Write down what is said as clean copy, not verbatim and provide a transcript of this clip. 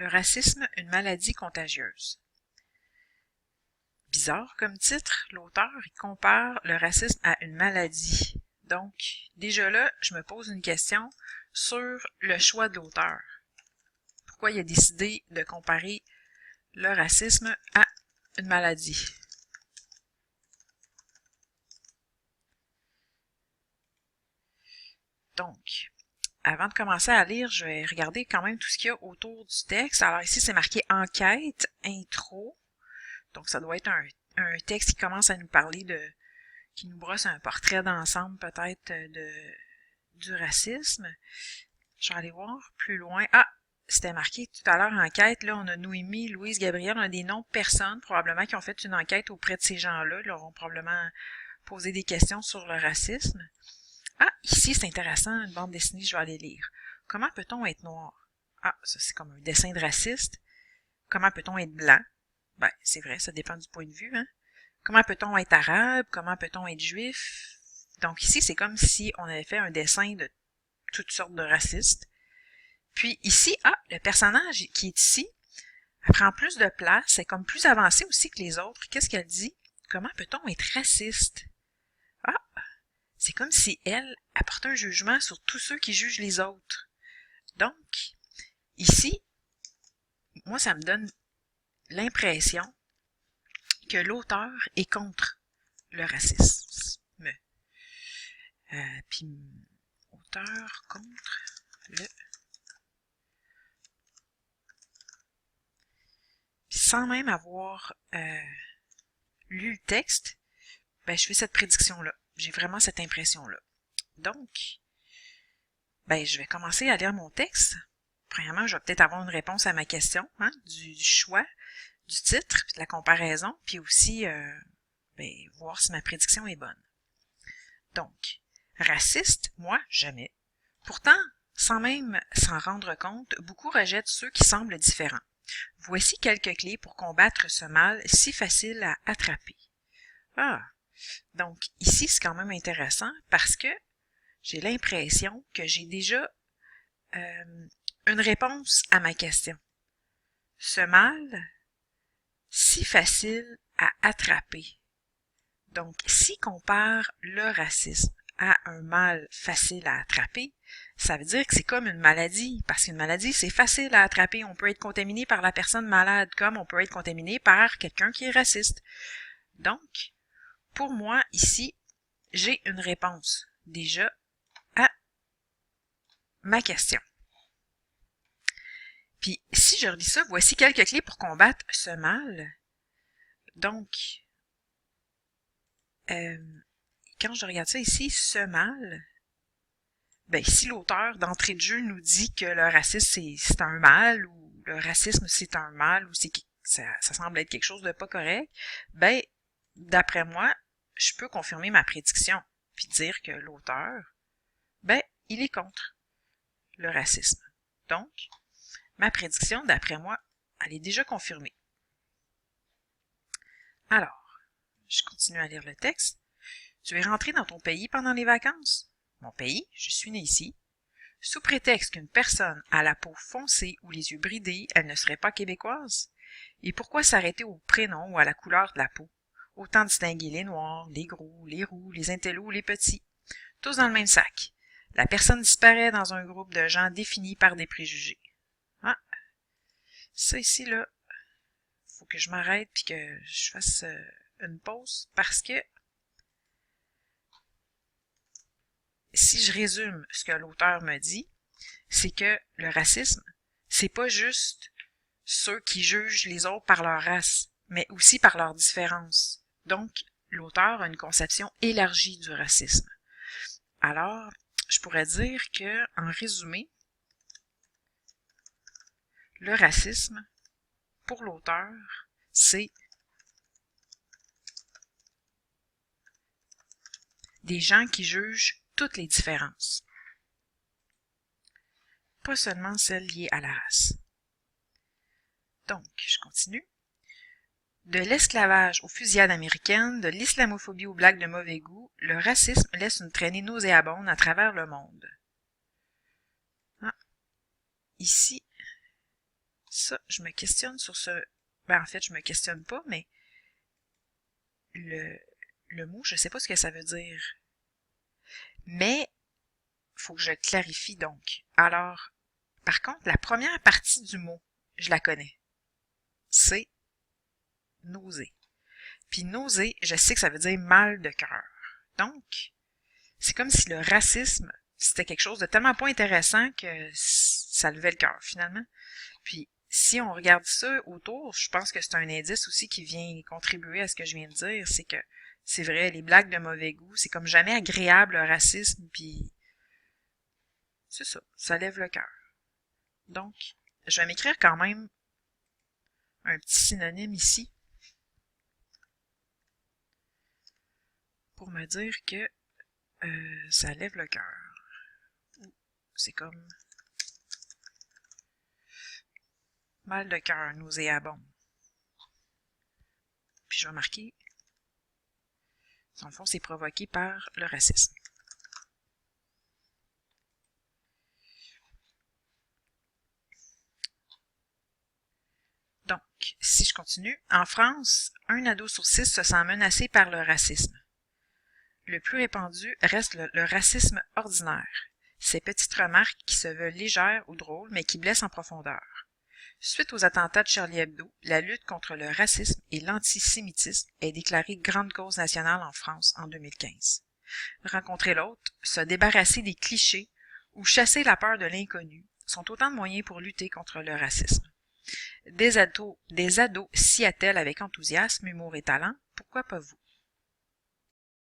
Le racisme, une maladie contagieuse. Bizarre comme titre, l'auteur compare le racisme à une maladie. Donc, déjà là, je me pose une question sur le choix de l'auteur. Pourquoi il a décidé de comparer le racisme à une maladie? Donc, avant de commencer à lire, je vais regarder quand même tout ce qu'il y a autour du texte. Alors ici, c'est marqué « Enquête »,« Intro ». Donc, ça doit être un texte qui commence à nous parler qui nous brosse un portrait d'ensemble peut-être du racisme. Je vais aller voir plus loin. Ah! C'était marqué tout à l'heure enquête. Là, on a Noémie, Louise, Gabriel. On a des noms de personnes probablement qui ont fait une enquête auprès de ces gens-là. Ils leur ont probablement posé des questions sur le racisme. Ah! Ici, c'est intéressant. Une bande dessinée, je vais aller lire. Comment peut-on être noir? Ah, ça c'est comme un dessin de raciste. Comment peut-on être blanc? Ben, c'est vrai, ça dépend du point de vue, hein. Comment peut-on être arabe? Comment peut-on être juif? Donc ici, c'est comme si on avait fait un dessin de toutes sortes de racistes. Puis ici, le personnage qui est ici, elle prend plus de place, c'est comme plus avancé aussi que les autres. Qu'est-ce qu'elle dit? Comment peut-on être raciste? Ah! C'est comme si elle apporte un jugement sur tous ceux qui jugent les autres. Donc, ici, moi, ça me donne l'impression que l'auteur est contre le racisme. Puis, auteur contre le... Puis sans même avoir lu le texte, ben, je fais cette prédiction-là. J'ai vraiment cette impression-là. Donc, ben, je vais commencer à lire mon texte. Premièrement, je vais peut-être avoir une réponse à ma question, hein, du choix du titre, puis de la comparaison, puis aussi ben, voir si ma prédiction est bonne. Donc, raciste, moi, jamais. Pourtant, sans même s'en rendre compte, beaucoup rejettent ceux qui semblent différents. Voici quelques clés pour combattre ce mal si facile à attraper. Ah! Donc, ici, c'est quand même intéressant parce que j'ai l'impression que j'ai déjà une réponse à ma question. Ce mal, si facile à attraper. Donc, si on compare le racisme à un mal facile à attraper, ça veut dire que c'est comme une maladie, parce qu'une maladie, c'est facile à attraper. On peut être contaminé par la personne malade, comme on peut être contaminé par quelqu'un qui est raciste. Donc, pour moi, ici, j'ai une réponse déjà à ma question. Puis, si je relis ça, voici quelques clés pour combattre ce mal. Donc, quand je regarde ça ici, ce mal, ben, si l'auteur d'entrée de jeu nous dit que le racisme, c'est un mal, ou le racisme, c'est un mal, ou ça semble être quelque chose de pas correct, ben, d'après moi, je peux confirmer ma prédiction, puis dire que l'auteur, ben, il est contre le racisme. Donc, ma prédiction, d'après moi, elle est déjà confirmée. Alors, je continue à lire le texte. Tu es rentré dans ton pays pendant les vacances? Mon pays, je suis né ici. Sous prétexte qu'une personne a la peau foncée ou les yeux bridés, elle ne serait pas québécoise? Et pourquoi s'arrêter au prénom ou à la couleur de la peau? Autant distinguer les noirs, les gros, les roux, les intellos, les petits. Tous dans le même sac. La personne disparaît dans un groupe de gens définis par des préjugés. Ah, ça ici, là, faut que je m'arrête puis que je fasse une pause parce que si je résume ce que l'auteur me dit, c'est que le racisme, c'est pas juste ceux qui jugent les autres par leur race, mais aussi par leur différence. Donc, l'auteur a une conception élargie du racisme. Alors, je pourrais dire que, en résumé, le racisme, pour l'auteur, c'est des gens qui jugent toutes les différences, pas seulement celles liées à la race. Donc, je continue. De l'esclavage aux fusillades américaines, de l'islamophobie aux blagues de mauvais goût, le racisme laisse une traînée nauséabonde à travers le monde. Ah. Ici, ça, je me questionne sur ce... Ben, en fait, je me questionne pas, mais le mot, je sais pas ce que ça veut dire. Mais, faut que je clarifie donc. Alors, par contre, la première partie du mot, je la connais. C'est nausée. Puis nausée, je sais que ça veut dire mal de cœur. Donc, c'est comme si le racisme, c'était quelque chose de tellement pas intéressant que ça levait le cœur, finalement. Puis, si on regarde ça autour, je pense que c'est un indice aussi qui vient contribuer à ce que je viens de dire, c'est que c'est vrai, les blagues de mauvais goût, c'est comme jamais agréable le racisme, puis c'est ça, ça lève le cœur. Donc, je vais m'écrire quand même un petit synonyme ici pour me dire que ça lève le cœur. C'est comme mal de cœur, nauséabond. Puis je vais marquer, dans le fond, c'est provoqué par le racisme. Donc, si je continue, en France, 1 ado sur 6 se sent menacé par le racisme. Le plus répandu reste le racisme ordinaire. Ces petites remarques qui se veulent légères ou drôles, mais qui blessent en profondeur. Suite aux attentats de Charlie Hebdo, la lutte contre le racisme et l'antisémitisme est déclarée grande cause nationale en France en 2015. Rencontrer l'autre, se débarrasser des clichés ou chasser la peur de l'inconnu sont autant de moyens pour lutter contre le racisme. Des ados s'y attellent avec enthousiasme, humour et talent, pourquoi pas vous?